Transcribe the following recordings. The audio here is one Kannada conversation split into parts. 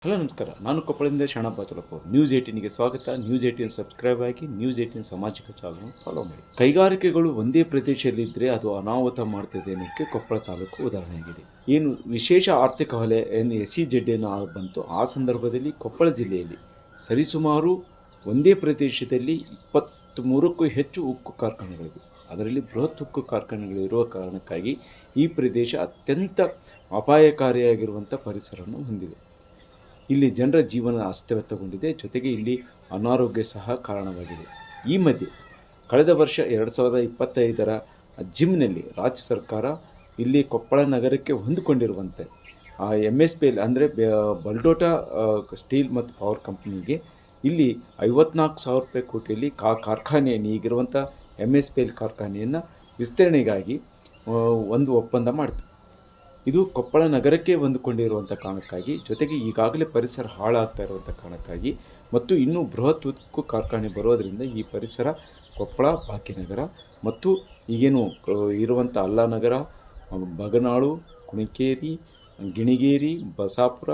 ಹಲೋ ನಮಸ್ಕಾರ, ನಾನು ಕೊಪ್ಪಳದಿಂದ ಶರಣಪ್ಪ ನ್ಯೂಸ್ 18ಗೆ ಸ್ವಾಗತ. ನ್ಯೂಸ್ 18 ಸಬ್ಸ್ಕ್ರೈಬ್ ಆಗಿ ನ್ಯೂಸ್ 18 ಸಾಮಾಜಿಕ ಚಾನಲ್ ಫಾಲೋ ಮಾಡಿ. ಕೈಗಾರಿಕೆಗಳು ಒಂದೇ ಪ್ರದೇಶದಲ್ಲಿದ್ದರೆ ಅದು ಅನಾಹುತ ಮಾಡ್ತದೆ ಅನ್ನೋಕ್ಕೆ ಕೊಪ್ಪಳ ತಾಲೂಕು ಉದಾಹರಣೆಯಾಗಿದೆ. ಏನು ವಿಶೇಷ ಆರ್ಥಿಕ ವಲಯ SEZ ಬಂತು, ಆ ಸಂದರ್ಭದಲ್ಲಿ ಕೊಪ್ಪಳ ಜಿಲ್ಲೆಯಲ್ಲಿ ಸರಿಸುಮಾರು ಒಂದೇ ಪ್ರದೇಶದಲ್ಲಿ 23ಕ್ಕೂ ಹೆಚ್ಚು ಉಕ್ಕು ಕಾರ್ಖಾನೆಗಳಿವೆ. ಅದರಲ್ಲಿ ಬೃಹತ್ ಉಕ್ಕು ಕಾರ್ಖಾನೆಗಳಿರುವ ಕಾರಣಕ್ಕಾಗಿ ಈ ಪ್ರದೇಶ ಅತ್ಯಂತ ಅಪಾಯಕಾರಿಯಾಗಿರುವಂಥ ಪರಿಸರವನ್ನು ಹೊಂದಿದೆ. ಇಲ್ಲಿ ಜನರ ಜೀವನ ಅಸ್ತವ್ಯಸ್ತಗೊಂಡಿದೆ, ಜೊತೆಗೆ ಇಲ್ಲಿ ಅನಾರೋಗ್ಯ ಸಹ ಕಾರಣವಾಗಿದೆ. ಈ ಮಧ್ಯೆ ಕಳೆದ ವರ್ಷ 2025ರ ಜಿಮ್ನಲ್ಲಿ ರಾಜ್ಯ ಸರ್ಕಾರ ಇಲ್ಲಿ ಕೊಪ್ಪಳ ನಗರಕ್ಕೆ ಹೊಂದಿಕೊಂಡಿರುವಂತೆ MSPL ಅಂದರೆ ಬಲ್ಡೋಟಾ ಸ್ಟೀಲ್ ಮತ್ತು ಪವರ್ ಕಂಪ್ನಿಗೆ ಇಲ್ಲಿ 54,000 ರೂಪಾಯಿ ಕೋಟಿಯಲ್ಲಿ ಕಾರ್ಖಾನೆಯನ್ನು ಈಗಿರುವಂಥ MSPL ಕಾರ್ಖಾನೆಯನ್ನು ವಿಸ್ತರಣೆಗಾಗಿ ಒಂದು ಒಪ್ಪಂದ ಮಾಡಿತು. ಇದು ಕೊಪ್ಪಳ ನಗರಕ್ಕೆ ಹೊಂದಿಕೊಂಡಿರುವಂಥ ಕಾರಣಕ್ಕಾಗಿ, ಜೊತೆಗೆ ಈಗಾಗಲೇ ಪರಿಸರ ಹಾಳಾಗ್ತಾ ಇರುವಂಥ ಕಾರಣಕ್ಕಾಗಿ ಮತ್ತು ಇನ್ನೂ ಬೃಹತ್ ಉಕ್ಕು ಕಾರ್ಖಾನೆ ಬರೋದರಿಂದ ಈ ಪರಿಸರ ಕೊಪ್ಪಳ, ಭಾಗ್ಯನಗರ ಮತ್ತು ಈಗೇನು ಇರುವಂಥ ಅಲ್ಲಾನಗರ, ಬಗನಾಳು, ಕುಣಿಕೇರಿ, ಗಿಣಿಗೇರಿ, ಬಸಾಪುರ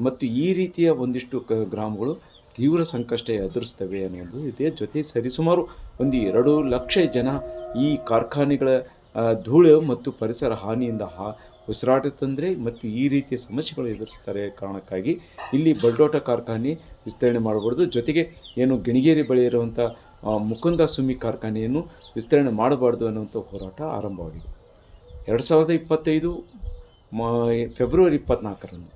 ಮತ್ತು ಈ ರೀತಿಯ ಒಂದಿಷ್ಟು ಗ್ರಾಮಗಳು ತೀವ್ರ ಸಂಕಷ್ಟ ಎದುರಿಸ್ತವೆ ಅನ್ನೋದು ಇದೆ. ಜೊತೆ ಸರಿಸುಮಾರು ಒಂದು 2 ಲಕ್ಷ ಜನ ಈ ಕಾರ್ಖಾನೆಗಳ ಧೂಳು ಮತ್ತು ಪರಿಸರ ಹಾನಿಯಿಂದ ಉಸಿರಾಟ ತೊಂದರೆ ಮತ್ತು ಈ ರೀತಿಯ ಸಮಸ್ಯೆಗಳು ಎದುರಿಸ್ತಾರೆ ಕಾರಣಕ್ಕಾಗಿ ಇಲ್ಲಿ ಬಲ್ಡೋಟ ಕಾರ್ಖಾನೆ ವಿಸ್ತರಣೆ ಮಾಡಬಾರ್ದು. ಜೊತೆಗೆ ಏನು ಗಿಣಿಗೇರಿ ಬಳಿ ಇರುವಂಥ ಮುಕುಂದ ಸುಮಿ ಕಾರ್ಖಾನೆಯನ್ನು ವಿಸ್ತರಣೆ ಮಾಡಬಾರ್ದು ಅನ್ನುವಂಥ ಹೋರಾಟ ಆರಂಭವಾಗಿದೆ. 2025 ಫೆಬ್ರವರಿ 24ರಂದು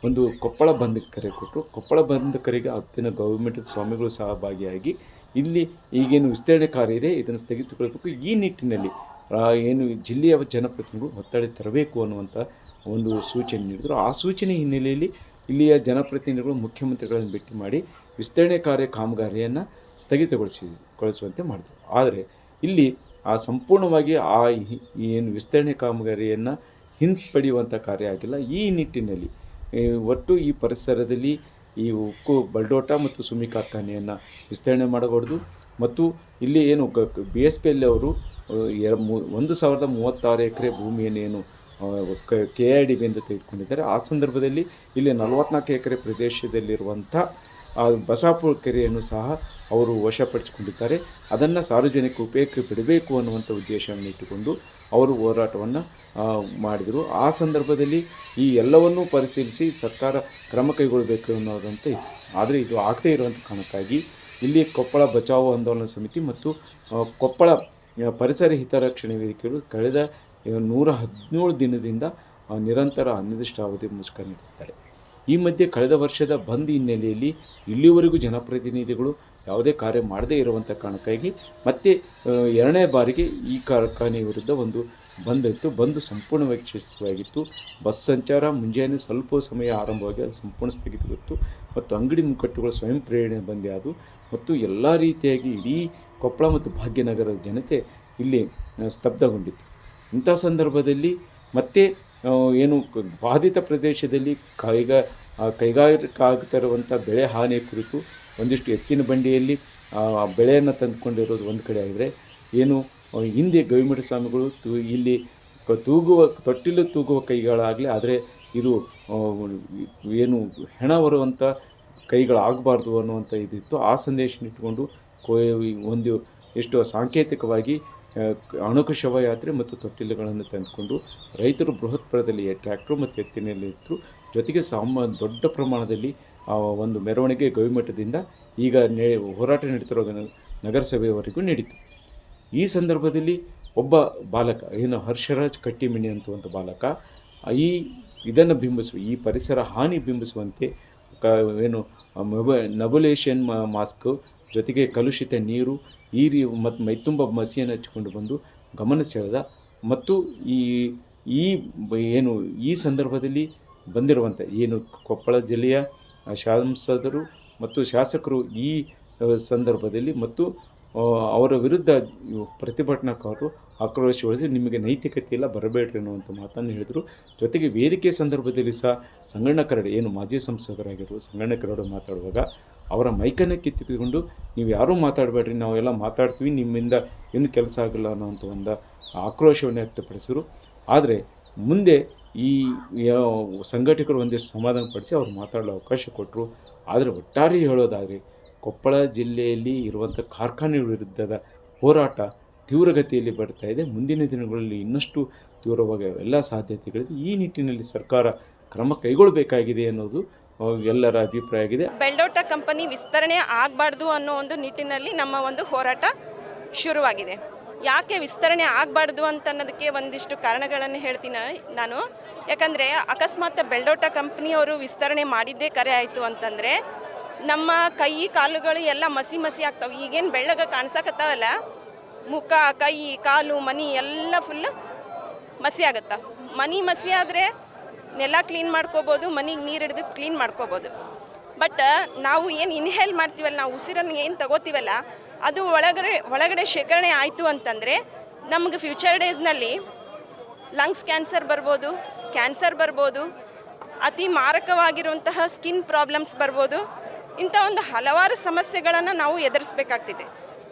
ಒಂದು ಕೊಪ್ಪಳ ಬಂದ್ಗೆ ಕರೆ ಕೊಟ್ಟರು. ಕೊಪ್ಪಳ ಬಂದ್ ಕರೆಗೆ ಹತ್ತಿನ ಗೌರ್ಮೆಂಟ್ ಸ್ವಾಮಿಗಳು ಸಹ ಭಾಗಿಯಾಗಿ ಇಲ್ಲಿ ಈಗೇನು ವಿಸ್ತರಣೆ ಕಾರ್ಯ ಇದೆ ಇದನ್ನು ಸ್ಥಗಿತಗೊಳಿಸಬೇಕು. ಈ ನಿಟ್ಟಿನಲ್ಲಿ ಏನು ಜಿಲ್ಲೆಯ ಜನಪ್ರತಿನಿಧಿಗಳು ಒತ್ತಡ ತರಬೇಕು ಅನ್ನುವಂಥ ಒಂದು ಸೂಚನೆ ನೀಡಿದರು. ಆ ಸೂಚನೆ ಹಿನ್ನೆಲೆಯಲ್ಲಿ ಇಲ್ಲಿಯ ಜನಪ್ರತಿನಿಧಿಗಳು ಮುಖ್ಯಮಂತ್ರಿಗಳನ್ನು ಭೇಟಿ ಮಾಡಿ ವಿಸ್ತರಣೆ ಕಾಮಗಾರಿಯನ್ನು ಸ್ಥಗಿತಗೊಳಿಸುವಂತೆ ಮಾಡಿದರು. ಆದರೆ ಇಲ್ಲಿ ಸಂಪೂರ್ಣವಾಗಿ ಏನು ವಿಸ್ತರಣೆ ಕಾಮಗಾರಿಯನ್ನು ಹಿಂಪಡೆಯುವಂಥ ಕಾರ್ಯ ಆಗಿಲ್ಲ. ಈ ನಿಟ್ಟಿನಲ್ಲಿ ಒಟ್ಟು ಈ ಪರಿಸರದಲ್ಲಿ ಈ ಉಕ್ಕು ಬಲ್ಡೋಟ ಮತ್ತು ಸುಮಿ ಕಾರ್ಖಾನೆಯನ್ನು ವಿಸ್ತರಣೆ ಮಾಡಬಾರ್ದು ಮತ್ತು ಇಲ್ಲಿ ಏನು BSPL ಅವರು 1,036 ಎಕರೆ ಭೂಮಿಯನ್ನೇನು KIDBಯಿಂದ ತೆಗೆದುಕೊಂಡಿದ್ದಾರೆ. ಆ ಸಂದರ್ಭದಲ್ಲಿ ಇಲ್ಲಿ 44 ಎಕರೆ ಪ್ರದೇಶದಲ್ಲಿರುವಂಥ ಬಸಾಪುರ ಕೆರೆಯನ್ನು ಸಹ ಅವರು ವಶಪಡಿಸಿಕೊಂಡಿದ್ದಾರೆ. ಅದನ್ನು ಸಾರ್ವಜನಿಕ ಉಪಯೋಗಕ್ಕೆ ಬಿಡಬೇಕು ಅನ್ನುವಂಥ ಉದ್ದೇಶವನ್ನು ಇಟ್ಟುಕೊಂಡು ಅವರು ಹೋರಾಟವನ್ನು ಮಾಡಿದರು. ಆ ಸಂದರ್ಭದಲ್ಲಿ ಈ ಎಲ್ಲವನ್ನೂ ಪರಿಶೀಲಿಸಿ ಸರ್ಕಾರ ಕ್ರಮ ಕೈಗೊಳ್ಳಬೇಕು ಅನ್ನೋದಂತೆ ಇತ್ತು. ಆದರೆ ಇದು ಆಗದೇ ಇರುವಂಥ ಕಾರಣಕ್ಕಾಗಿ ಇಲ್ಲಿ ಕೊಪ್ಪಳ ಬಚಾವೋ ಆಂದೋಲನ ಸಮಿತಿ ಮತ್ತು ಕೊಪ್ಪಳ ಪರಿಸರ ಹಿತರಕ್ಷಣೆ ವೇದಿಕೆಗಳು ಕಳೆದ 117 ದಿನದಿಂದ ನಿರಂತರ ಅನಿರ್ದಿಷ್ಟಾವಧಿ ಮುಷ್ಕರ ನಡೆಸಿದ್ದಾರೆ. ಈ ಮಧ್ಯೆ ಕಳೆದ ವರ್ಷದ ಬಂದ್ ಹಿನ್ನೆಲೆಯಲ್ಲಿ ಇಲ್ಲಿವರೆಗೂ ಜನಪ್ರತಿನಿಧಿಗಳು ಯಾವುದೇ ಕಾರ್ಯ ಮಾಡದೇ ಇರುವಂಥ ಕಾರಣಕ್ಕಾಗಿ ಮತ್ತೆ 2ನೇ ಬಾರಿಗೆ ಈ ಕಾರ್ಖಾನೆ ವಿರುದ್ಧ ಒಂದು ಬಂದ್ ಇತ್ತು. ಬಂದು ಸಂಪೂರ್ಣವಾಗಿ ಯಶಸ್ವಿಯಾಗಿತ್ತು. ಬಸ್ ಸಂಚಾರ ಮುಂಜಾನೆ ಸ್ವಲ್ಪ ಸಮಯ ಆರಂಭವಾಗಿ ಅದು ಸಂಪೂರ್ಣ ಸ್ಥಗಿತಗೊಳಿತು ಮತ್ತು ಅಂಗಡಿ ಮುಕ್ಕಟ್ಟುಗಳು ಸ್ವಯಂ ಪ್ರೇರಣೆ ಬಂದೇ ಆದವು ಮತ್ತು ಎಲ್ಲ ರೀತಿಯಾಗಿ ಇಡೀ ಕೊಪ್ಪಳ ಮತ್ತು ಭಾಗ್ಯನಗರದ ಜನತೆ ಇಲ್ಲಿ ಸ್ತಬ್ಧಗೊಂಡಿತ್ತು. ಇಂಥ ಸಂದರ್ಭದಲ್ಲಿ ಮತ್ತೆ ಏನು ಬಾಧಿತ ಪ್ರದೇಶದಲ್ಲಿ ಕೈಗಾರಿಕೆ ಇರುವಂಥ ಬೆಳೆ ಹಾನಿ ಕುರಿತು ಒಂದಿಷ್ಟು ಎತ್ತಿನ ಬಂಡಿಯಲ್ಲಿ ಬೆಳೆಯನ್ನು ತಂದುಕೊಂಡಿರೋದು ಒಂದು ಕಡೆ ಆಗಿದ್ರೆ, ಏನು ಹಿಂದೆ ಗವಿಮಠ ಸ್ವಾಮಿಗಳು ಇಲ್ಲಿ ತೊಟ್ಟಿಲು ತೂಗುವ ಕೈಗಳಾಗಲಿ, ಆದರೆ ಇದು ಏನು ಹೆಣ ಬರುವಂಥ ಕೈಗಳಾಗಬಾರ್ದು ಅನ್ನುವಂಥ ಇದಿತ್ತು. ಆ ಸಂದೇಶ ಇಟ್ಟುಕೊಂಡು ಒಂದು ಎಷ್ಟು ಸಾಂಕೇತಿಕವಾಗಿ ಅಣುಕು ಶವಯಾತ್ರೆ ಮತ್ತು ತೊಟ್ಟಿಲುಗಳನ್ನು ತಂದುಕೊಂಡು ರೈತರು ಬೃಹತ್ ಪ್ರಮಾಣದಲ್ಲಿ ಟ್ರ್ಯಾಕ್ಟ್ರು ಮತ್ತು ಎತ್ತಿನಲ್ಲಿ ಇತ್ತು. ಜೊತೆಗೆ ದೊಡ್ಡ ಪ್ರಮಾಣದಲ್ಲಿ ಒಂದು ಮೆರವಣಿಗೆ ಗವಿಮಠದಿಂದ ಈಗ ಹೋರಾಟ ನಡೀತಿರೋ ನಗರಸಭೆಯವರೆಗೂ ನಡೀತು. ಈ ಸಂದರ್ಭದಲ್ಲಿ ಒಬ್ಬ ಬಾಲಕ ಏನು ಹರ್ಷರಾಜ್ ಕಟ್ಟಿಮಣಿ ಅಂತುವಂಥ ಬಾಲಕ ಇದನ್ನು ಬಿಂಬಿಸುವ ಈ ಪರಿಸರ ಹಾನಿ ಬಿಂಬಿಸುವಂತೆ ಏನು ನಬುಲೇಷನ್ ಮಾಸ್ಕ್ ಜೊತೆಗೆ ಕಲುಷಿತ ನೀರು ಮತ್ತು ಮೈತುಂಬ ಮಸಿಯನ್ನು ಹಚ್ಚಿಕೊಂಡು ಬಂದು ಗಮನ ಸೆಳೆದ ಮತ್ತು ಈ ಸಂದರ್ಭದಲ್ಲಿ ಬಂದಿರುವಂಥ ಏನು ಕೊಪ್ಪಳ ಜಿಲ್ಲೆಯ ಸಂಸದರು ಮತ್ತು ಶಾಸಕರು ಈ ಸಂದರ್ಭದಲ್ಲಿ ಮತ್ತು ಅವರ ವಿರುದ್ಧ ಪ್ರತಿಭಟನಾಕಾರರು ಆಕ್ರೋಶಗೊಳಿಸಿ ನಿಮಗೆ ನೈತಿಕತೆ ಇಲ್ಲ, ಬರಬೇಡ್ರಿ ಅನ್ನುವಂಥ ಮಾತನ್ನು ಹೇಳಿದರು. ಜೊತೆಗೆ ವೇದಿಕೆ ಸಂದರ್ಭದಲ್ಲಿ ಸಹ ಸಂಗಣ್ಣ ಕರಡಿ ಏನು ಮಾಜಿ ಸಂಸದರಾಗಿರುವ ಸಂಗಣ್ಣ ಕರಡಿ ಮಾತಾಡುವಾಗ ಅವರ ಮೈಕನ್ನು ಕಿತ್ತಿಕೊಂಡು ನೀವು ಯಾರೂ ಮಾತಾಡಬೇಡ್ರಿ, ನಾವೆಲ್ಲ ಮಾತಾಡ್ತೀವಿ, ನಿಮ್ಮಿಂದ ಏನು ಕೆಲಸ ಆಗಲ್ಲ ಅನ್ನೋವಂಥ ಒಂದು ಆಕ್ರೋಶವನ್ನು ವ್ಯಕ್ತಪಡಿಸಿದರು. ಆದರೆ ಮುಂದೆ ಈ ಸಂಘಟಕರು ಒಂದಿಷ್ಟು ಸಮಾಧಾನಪಡಿಸಿ ಅವ್ರು ಮಾತಾಡಲು ಅವಕಾಶ ಕೊಟ್ಟರು. ಆದರೆ ಒಟ್ಟಾರೆ ಹೇಳೋದಾದರೆ ಕೊಪ್ಪಳ ಜಿಲ್ಲೆಯಲ್ಲಿ ಇರುವಂಥ ಕಾರ್ಖಾನೆ ವಿರುದ್ಧದ ಹೋರಾಟ ತೀವ್ರಗತಿಯಲ್ಲಿ ಬರ್ತಾ ಇದೆ. ಮುಂದಿನ ದಿನಗಳಲ್ಲಿ ಇನ್ನಷ್ಟು ತೀವ್ರವಾಗಿ ಎಲ್ಲ ಸಾಧ್ಯತೆಗಳಿದೆ. ಈ ನಿಟ್ಟಿನಲ್ಲಿ ಸರ್ಕಾರ ಕ್ರಮ ಕೈಗೊಳ್ಳಬೇಕಾಗಿದೆ ಅನ್ನೋದು ಎಲ್ಲರ ಅಭಿಪ್ರಾಯ ಆಗಿದೆ. ಬೆಲ್ಡೋಟ ಕಂಪನಿ ವಿಸ್ತರಣೆ ಆಗಬಾರ್ದು ಅನ್ನೋ ಒಂದು ನಿಟ್ಟಿನಲ್ಲಿ ನಮ್ಮ ಒಂದು ಹೋರಾಟ ಶುರುವಾಗಿದೆ. ಯಾಕೆ ವಿಸ್ತರಣೆ ಆಗಬಾರ್ದು ಅಂತ ಅನ್ನೋದಕ್ಕೆ ಒಂದಿಷ್ಟು ಕಾರಣಗಳನ್ನು ಹೇಳ್ತೀನಿ ನಾನು. ಯಾಕಂದರೆ ಅಕಸ್ಮಾತ್ ಬೆಲ್ಡೋಟ ಕಂಪ್ನಿಯವರು ವಿಸ್ತರಣೆ ಮಾಡಿದ್ದೇ ಕರೆ ಆಯಿತು ಅಂತಂದರೆ ನಮ್ಮ ಕೈ ಕಾಲುಗಳು ಎಲ್ಲ ಮಸಿ ಮಸಿ ಆಗ್ತಾವೆ. ಈಗೇನು ಬೆಳ್ಳಗೆ ಕಾಣಿಸಕತ್ತಾವಲ್ಲ, ಮುಖ, ಕೈ, ಕಾಲು, ಮನಿ ಎಲ್ಲ ಫುಲ್ ಮಸಿ ಆಗುತ್ತಾ. ಮಸಿ ಆದರೆ ನೆಲ ಕ್ಲೀನ್ ಮಾಡ್ಕೋಬೋದು, ಮನೆಗೆ ನೀರು ಹಿಡಿದು ಕ್ಲೀನ್ ಮಾಡ್ಕೋಬೋದು. ಬಟ್ ನಾವು ಏನು ಇನ್ಹೇಲ್ ಮಾಡ್ತೀವಲ್ಲ, ನಾವು ಉಸಿರನ್ನು ಏನು ತಗೋತೀವಲ್ಲ, ಅದು ಒಳಗಡೆ ಶೇಖರಣೆ ಆಯಿತು ಅಂತಂದರೆ ನಮಗೆ ಫ್ಯೂಚರ್ ಡೇಸ್ನಲ್ಲಿ ಲಂಗ್ಸ್ ಕ್ಯಾನ್ಸರ್ ಬರ್ಬೋದು, ಅತಿ ಮಾರಕವಾಗಿರುವಂತಹ ಸ್ಕಿನ್ ಪ್ರಾಬ್ಲಮ್ಸ್ ಬರ್ಬೋದು. ಇಂಥ ಒಂದು ಹಲವಾರು ಸಮಸ್ಯೆಗಳನ್ನು ನಾವು ಎದುರಿಸಬೇಕಾಗ್ತಿದೆ.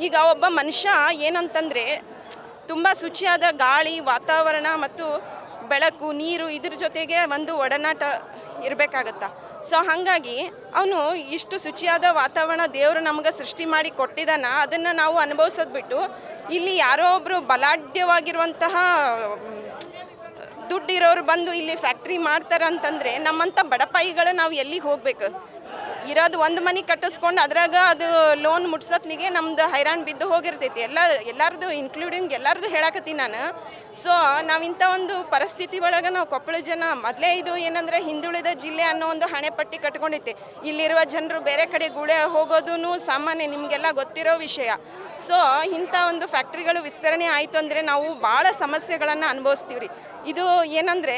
ಈಗ ಒಬ್ಬ ಮನುಷ್ಯ ಏನಂತಂದರೆ ತುಂಬ ಶುಚಿಯಾದ ಗಾಳಿ, ವಾತಾವರಣ ಮತ್ತು ಬೆಳಕು, ನೀರು ಇದ್ರ ಜೊತೆಗೆ ಒಂದು ಒಡನಾಟ ಇರಬೇಕಾಗತ್ತ. ಸೊ ಹಾಗಾಗಿ ಅವನು ಇಷ್ಟು ಶುಚಿಯಾದ ವಾತಾವರಣ ದೇವರು ನಮಗೆ ಸೃಷ್ಟಿ ಮಾಡಿ ಕೊಟ್ಟಿದ್ದಾನ, ಅದನ್ನು ನಾವು ಅನುಭವಿಸೋದು ಬಿಟ್ಟು ಇಲ್ಲಿ ಯಾರೋ ಒಬ್ಬರು ಬಲಾಢ್ಯವಾಗಿರುವಂತಹ ದುಡ್ಡಿರೋರು ಬಂದು ಇಲ್ಲಿ ಫ್ಯಾಕ್ಟ್ರಿ ಮಾಡ್ತಾರೆ ಅಂತಂದರೆ ನಮ್ಮಂಥ ಬಡಪಾಯಿಗಳು ನಾವು ಎಲ್ಲಿಗೆ ಹೋಗ್ಬೇಕು? ಇರೋದು ಒಂದು ಮನೆ ಕಟ್ಟಿಸ್ಕೊಂಡು ಅದ್ರಾಗ ಅದು ಲೋನ್ ಮುಟ್ಸತ್ಲಿಗೆ ನಮ್ದು ಹೈರಾಣ ಬಿದ್ದು ಹೋಗಿರ್ತೈತಿ. ಎಲ್ಲರದು ಇನ್ಕ್ಲೂಡಿಂಗ್ ಎಲ್ಲರದು ಹೇಳಕತ್ತೀನಿ ನಾನು. ಸೊ ನಾವಿಂಥ ಒಂದು ಪರಿಸ್ಥಿತಿ ಒಳಗೆ ನಾವು ಕೊಪ್ಪಳ ಜನ ಮೊದಲೇ ಇದು ಏನಂದರೆ ಹಿಂದುಳಿದ ಜಿಲ್ಲೆ ಅನ್ನೋ ಒಂದು ಹಣೆಪಟ್ಟಿ ಕಟ್ಕೊಂಡೈತೆ. ಇಲ್ಲಿರುವ ಜನರು ಬೇರೆ ಕಡೆ ಗುಳೆ ಹೋಗೋದು ಸಾಮಾನ್ಯ, ನಿಮಗೆಲ್ಲ ಗೊತ್ತಿರೋ ವಿಷಯ. ಸೊ ಇಂಥ ಒಂದು ಫ್ಯಾಕ್ಟ್ರಿಗಳು ವಿಸ್ತರಣೆ ಆಯಿತು ಅಂದರೆ ನಾವು ಭಾಳ ಸಮಸ್ಯೆಗಳನ್ನು ಅನುಭವಿಸ್ತೀವಿ ರೀ. ಇದು ಏನಂದರೆ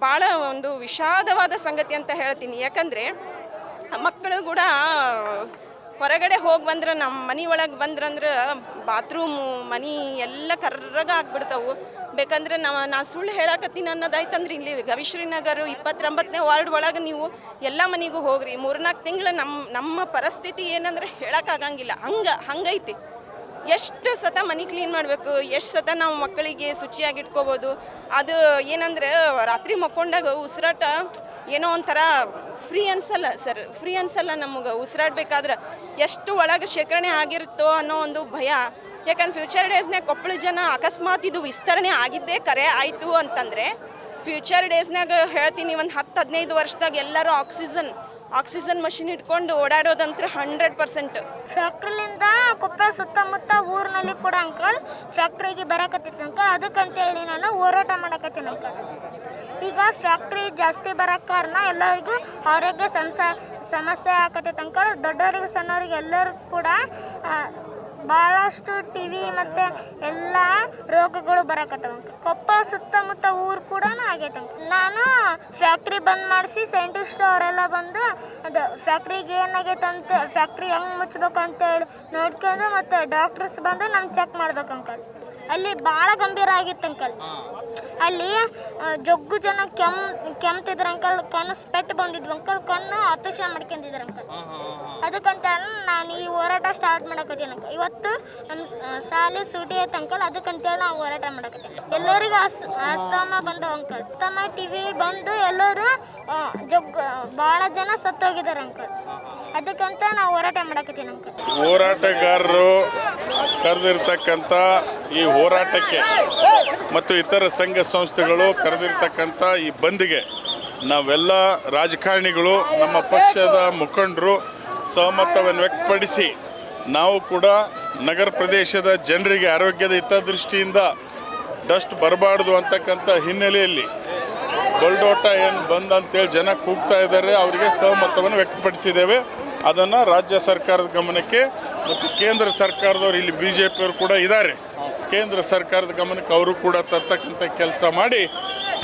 ಭಾಳ ಒಂದು ವಿಷಾದವಾದ ಸಂಗತಿ ಅಂತ ಹೇಳ್ತೀನಿ. ಯಾಕಂದರೆ ಮಕ್ಕಳು ಕೂಡ ಹೊರಗಡೆ ಹೋಗಿ ಬಂದ್ರೆ, ನಮ್ಮ ಮನೆ ಒಳಗೆ ಬಂದ್ರಂದ್ರೆ ಬಾತ್ರೂಮು ಮನೆ ಎಲ್ಲ ಕರ್ರಗ ಆಗ್ಬಿಡ್ತಾವೆ. ಬೇಕಂದ್ರೆ ನಾ ಸುಳ್ಳು ಹೇಳಕತ್ತೀನಿ ಅನ್ನೋದಾಯ್ತಂದ್ರೆ ಇಲ್ಲಿ ಗವಿಶ್ರೀನಗರ 29ನೇ ವಾರ್ಡ್ ಒಳಗೆ ನೀವು ಎಲ್ಲ ಮನೆಗೂ ಹೋಗ್ರಿ. 3-4 ತಿಂಗಳು ನಮ್ಮ ಪರಿಸ್ಥಿತಿ ಏನಂದ್ರೆ ಹೇಳೋಕ್ಕಾಗಂಗಿಲ್ಲ, ಹಂಗೈತಿ. ಎಷ್ಟು ಸತ ಮನೆ ಕ್ಲೀನ್ ಮಾಡಬೇಕು, ಎಷ್ಟು ಸತ ನಾವು ಮಕ್ಕಳಿಗೆ ಶುಚಿಯಾಗಿ ಇಟ್ಕೋಬೋದು. ಅದು ಏನಂದರೆ ರಾತ್ರಿ ಮಕ್ಕೊಂಡಾಗ ಉಸಿರಾಟ ಏನೋ ಒಂಥರ ಫ್ರೀ ಅನ್ಸಲ್ಲ ನಮಗೆ. ಉಸಿರಾಡಬೇಕಾದ್ರೆ ಎಷ್ಟು ಒಳಗೆ ಶೇಖರಣೆ ಆಗಿರುತ್ತೋ ಅನ್ನೋ ಒಂದು ಭಯ. ಯಾಕಂದ್ರೆ ಫ್ಯೂಚರ್ ಡೇಸ್ನಾಗ ಕೊಪ್ಪಳ ಜನ ಅಕಸ್ಮಾತ್ ಇದು ವಿಸ್ತರಣೆ ಆಗಿದ್ದೇ ಕರೆ ಆಯಿತು ಅಂತಂದರೆ ಫ್ಯೂಚರ್ ಡೇಸ್ನಾಗ ಹೇಳ್ತೀನಿ, ಒಂದು 10-15 ವರ್ಷದಾಗ ಎಲ್ಲರೂ ಆಕ್ಸಿಜನ್ ಮಷಿನ್ ಇಟ್ಕೊಂಡು ಓಡಾಡೋದಂತ್ರ 100%. ಫ್ಯಾಕ್ಟ್ರಿಲಿಂದ ಕೊಪ್ಪಳ ಸುತ್ತಮುತ್ತ ಊರಿನಲ್ಲಿ ಕೂಡ ಅಂಕಲ್ ಫ್ಯಾಕ್ಟ್ರಿಗೆ ಬರಕತ್ತಿತ್ತು ಅಂಕಲ್. ಅದಕ್ಕಂತೇಳಿ ನಾನು ಹೋರಾಟ ಮಾಡಕತ್ತೀನಿ ಅಂಕಲ್. ಈಗ ಫ್ಯಾಕ್ಟ್ರಿ ಜಾಸ್ತಿ ಬರೋಕ್ಕೆ ಕಾರಣ ಎಲ್ಲರಿಗೂ ಆರೋಗ್ಯ ಸಮಸ್ಯೆ ಆಗತ್ತೈತೆ ಅಂಕಲ್. ದೊಡ್ಡವರಿಗೆ ಸಣ್ಣವರಿಗೆ ಎಲ್ಲರೂ ಕೂಡ ಭಾಳಷ್ಟು TV ಮತ್ತು ಎಲ್ಲ ರೋಗಗಳು ಬರಕತ್ತವ. ಕೊಪ್ಪಳ ಸುತ್ತಮುತ್ತ ಊರು ಕೂಡ ಆಗೈತೆ. ನಾನು ಫ್ಯಾಕ್ಟ್ರಿ ಬಂದ್ ಮಾಡಿಸಿ ಸೈಂಟಿಸ್ಟ್ ಅವರೆಲ್ಲ ಬಂದು ಅದು ಫ್ಯಾಕ್ಟ್ರಿಗೆ ಏನಾಗೈತೆ ಅಂತ, ಫ್ಯಾಕ್ಟ್ರಿ ಹೆಂಗೆ ಮುಚ್ಚಬೇಕು ಅಂತೇಳಿ ನೋಡ್ಕೊಂಡು ಮತ್ತು ಡಾಕ್ಟರ್ಸ್ ಬಂದು ನಮ್ಗೆ ಚೆಕ್ ಮಾಡ್ಬೇಕು ಅಂಕಲ್. ಅಲ್ಲಿ ಭಾಳ ಗಂಭೀರ ಆಗಿತ್ತು ಅಂಕಲ್. ಅಲ್ಲಿ ಜಗ್ಗು ಜನ ಕೆಮ್ತಿದ್ರು ಅಂಕಲ್. ಕಣ್ಣು ಸ್ಪೆಟ್ ಬಂದಿದ್ವು ಅಂಕಲ್. ಕಣ್ಣು ಆಪ್ರೇಷನ್ ಮಾಡ್ಕೊಂಡಿದ್ರು ಅಂಕಲ್. ಅದಕ್ಕಂತ ನಾನು ಈ ಹೋರಾಟ ಸ್ಟಾರ್ಟ್ ಮಾಡಕತ್ತೀನಿ ಅಂಕಲ್. ಇವತ್ತು ನಮ್ಮ ಶಾಲೆ ಸೂಟಿ ಐತೆ ಅಂಕಲ್. ಅದಕ್ಕಂತೇಳಿ ನಾವು ಹೋರಾಟ ಮಾಡಕತ್ತೀನಿ. ಎಲ್ಲರಿಗೂ ಅಸ್ತಮ ಬಂದವು ಅಂಕಲ್. ಅಸ್ತಮ TV ಬಂದು ಎಲ್ಲರೂ ಭಾಳ ಜನ ಸತ್ತೋಗಿದ್ದಾರೆ ಅಂಕಲ್. ಅದಕ್ಕಂತ ನಾವು ಹೋರಾಟ ಮಾಡಕತ್ತೀನಿ ಅಂಕಲ್. ಹೋರಾಟಗಾರರು ಕರೆದಿರ್ತಕ್ಕಂಥ ಈ ಹೋರಾಟಕ್ಕೆ ಮತ್ತು ಇತರ ಸಂಘ ಸಂಸ್ಥೆಗಳು ಕರೆದಿರ್ತಕ್ಕಂಥ ಈ ಬಂದ್ಗೆ ನಾವೆಲ್ಲ ರಾಜಕಾರಣಿಗಳು, ನಮ್ಮ ಪಕ್ಷದ ಮುಖಂಡರು ಸಹಮತವನ್ನು ವ್ಯಕ್ತಪಡಿಸಿ ನಾವು ಕೂಡ ನಗರ ಪ್ರದೇಶದ ಜನರಿಗೆ ಆರೋಗ್ಯದ ಹಿತದೃಷ್ಟಿಯಿಂದ ಡಸ್ಟ್ ಬರಬಾರ್ದು ಅಂತಕ್ಕಂಥ ಹಿನ್ನೆಲೆಯಲ್ಲಿ ಬಲ್ಡೋಟ ಏನು ಬಂದ್ ಅಂತೇಳಿ ಜನ ಕೂಗ್ತಾ ಇದ್ದಾರೆ, ಅವರಿಗೆ ಸಹಮತವನ್ನು ವ್ಯಕ್ತಪಡಿಸಿದ್ದೇವೆ. ಅದನ್ನು ರಾಜ್ಯ ಸರ್ಕಾರದ ಗಮನಕ್ಕೆ ಮತ್ತು ಕೇಂದ್ರ ಸರ್ಕಾರದವರು, ಇಲ್ಲಿ BJPಯವರು ಕೂಡ ಇದ್ದಾರೆ, ಕೇಂದ್ರ ಸರ್ಕಾರದ ಗಮನಕ್ಕೆ ಅವರು ಕೂಡ ತರ್ತಕ್ಕಂಥ ಕೆಲಸ ಮಾಡಿ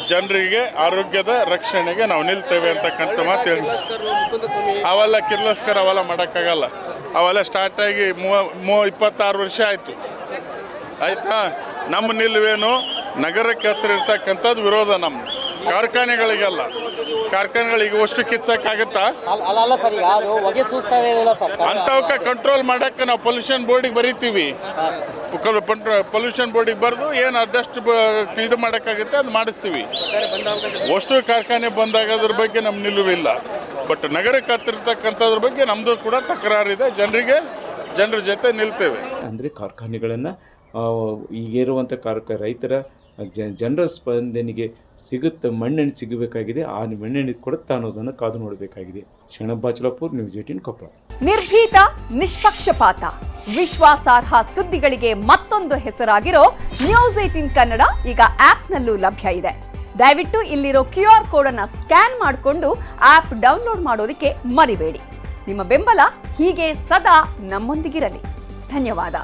ಜನರಿಗೆ ಆರೋಗ್ಯದ ರಕ್ಷಣೆಗೆ ನಾವು ನಿಲ್ತೇವೆ ಅಂತಕ್ಕಂಥ ಮಾತು ಹೇಳಿ. ಅವೆಲ್ಲ ಕಿರ್ಲಸ್ಕರ ಅವೆಲ್ಲ ಮಾಡೋಕ್ಕಾಗಲ್ಲ. ಅವೆಲ್ಲ ಸ್ಟಾರ್ಟಾಗಿ 26 ವರ್ಷ ಆಯಿತು, ಆಯಿತಾ. ನಮ್ಮ ನಿಲುವೇನು, ನಗರಕ್ಕೆ ಹತ್ತಿರ ಇರ್ತಕ್ಕಂಥದ್ದು ವಿರೋಧ, ನಮ್ಮ ಕಾರ್ಖಾನೆಗಳಿಗೆಲ್ಲ. ಕಾರ್ಖಾನೆಗಳಿಗೆ ಅಷ್ಟು ಕಿಚ್ಚಕ್ಕಾಗತ್ತಾ? ಅಲ್ಲ ಸರ್, ಈಗ ಅದು ಹೊಗೆ ಸೂಸ್ತಾ ಇದೆಯಲ್ಲ ಸರ್, ಅಂಥವಕ್ಕೆ ಕಂಟ್ರೋಲ್ ಮಾಡಕ್ಕೆ ನಾವು ಪೊಲ್ಯೂಷನ್ ಬೋರ್ಡಿಗೆ ಬರೀತೀವಿ. ಪೊಲ್ಯೂಷನ್ ಬೋರ್ಡಿಗೆ ಬರೆದು ಏನು ಅದಷ್ಟು ಇದು ಮಾಡೋಕ್ಕಾಗುತ್ತೆ ಅದು ಮಾಡಿಸ್ತೀವಿ. ಅಷ್ಟು ಕಾರ್ಖಾನೆ ಬಂದಾಗ ಅದ್ರ ಬಗ್ಗೆ ನಮ್ಮ ನಿಲುವಿಲ್ಲ. ಬಟ್ ನಗರಕ್ಕೆ ಹತ್ತಿರತಕ್ಕಂಥದ್ರ ಬಗ್ಗೆ ನಮ್ಮದು ಕೂಡ ತಕರಾರಿದೆ. ಜನರ ಜೊತೆ ನಿಲ್ತೇವೆ. ಅಂದರೆ ಕಾರ್ಖಾನೆಗಳನ್ನು ಈಗಿರುವಂಥ ರೈತರ ಜನರ ಸ್ಪಂದನೆಗೆ ಸಿಗುತ್ತೆ, ಮಣ್ಣೆಣ್ಣೆ ಸಿಗಬೇಕಾಗಿದೆ. ಆ ಮಣ್ಣೆಣ್ಣೆ ಕೊಡುತ್ತಾ ಅನ್ನೋದನ್ನು ಕಾದು ನೋಡಬೇಕಾಗಿದೆ. ಶರಣಪ್ಪ ಬಾಚಲಾಪುರ್, ನ್ಯೂಸ್ 18 ಕೊಪ್ಪಳ. ನಿರ್ಭೀತ, ನಿಷ್ಪಕ್ಷಪಾತ, ವಿಶ್ವಾಸಾರ್ಹ ಸುದ್ದಿಗಳಿಗೆ ಮತ್ತೊಂದು ಹೆಸರಾಗಿರೋ ನ್ಯೂಸ್ 18 ಕನ್ನಡ ಈಗ ಆಪ್ನಲ್ಲೂ ಲಭ್ಯ ಇದೆ. ದಯವಿಟ್ಟು ಇಲ್ಲಿರೋ QR ಕೋಡ್ ಅನ್ನು ಸ್ಕ್ಯಾನ್ ಮಾಡಿಕೊಂಡು ಆಪ್ ಡೌನ್ಲೋಡ್ ಮಾಡೋದಕ್ಕೆ ಮರಿಬೇಡಿ. ನಿಮ್ಮ ಬೆಂಬಲ ಹೀಗೆ ಸದಾ ನಮ್ಮೊಂದಿಗಿರಲಿ. ಧನ್ಯವಾದ.